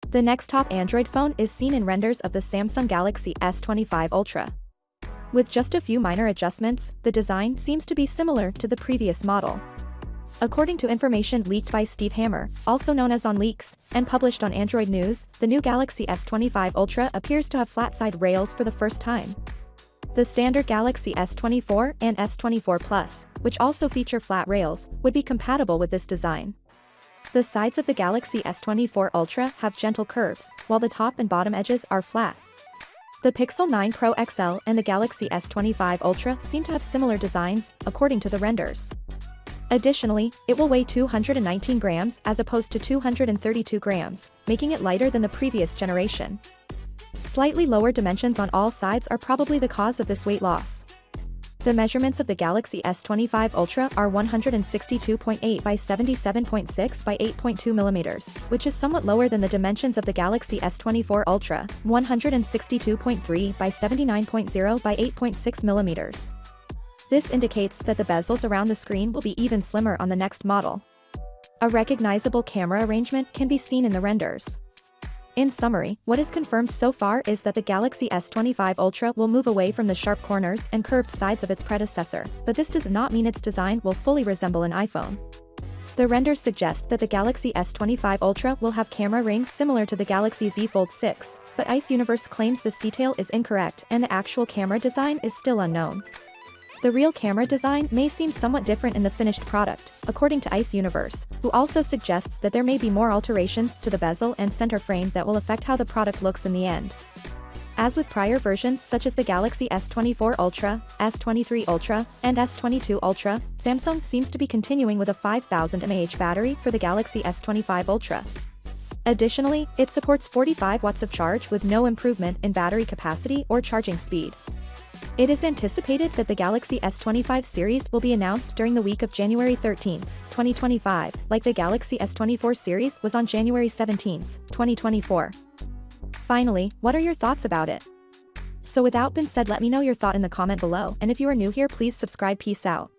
The next top Android phone is seen in renders of the Samsung Galaxy S25 Ultra. With just a few minor adjustments, the design seems to be similar to the previous model. According to information leaked by Steve Hammer, also known as On Leaks, and published on Android News, the new Galaxy S25 Ultra appears to have flat-side rails for the first time. The standard Galaxy S24 and S24 Plus, which also feature flat rails, would be compatible with this design. The sides of the Galaxy S24 Ultra have gentle curves, while the top and bottom edges are flat. The Pixel 9 Pro XL and the Galaxy S25 Ultra seem to have similar designs, according to the renders. Additionally, it will weigh 219 grams as opposed to 232 grams, making it lighter than the previous generation. Slightly lower dimensions on all sides are probably the cause of this weight loss. The measurements of the Galaxy S25 Ultra are 162.8 by 77.6 by 8.2 mm, which is somewhat lower than the dimensions of the Galaxy S24 Ultra, 162.3 by 79.0 by 8.6 mm. This indicates that the bezels around the screen will be even slimmer on the next model. A recognizable camera arrangement can be seen in the renders. In summary, what is confirmed so far is that the Galaxy S25 Ultra will move away from the sharp corners and curved sides of its predecessor, but this does not mean its design will fully resemble an iPhone. The renders suggest that the Galaxy S25 Ultra will have camera rings similar to the Galaxy Z Fold 6, but Ice Universe claims this detail is incorrect and the actual camera design is still unknown. The real camera design may seem somewhat different in the finished product, according to Ice Universe, who also suggests that there may be more alterations to the bezel and center frame that will affect how the product looks in the end. As with prior versions such as the Galaxy S24 Ultra, S23 Ultra, and S22 Ultra, Samsung seems to be continuing with a 5000 mAh battery for the Galaxy S25 Ultra. Additionally, it supports 45 watts of charge with no improvement in battery capacity or charging speed. It is anticipated that the Galaxy S25 series will be announced during the week of January 13, 2025, like the Galaxy S24 series was on January 17, 2024. Finally, what are your thoughts about it? So without being said, let me know your thought in the comment below, and if you are new here, please subscribe. Peace out.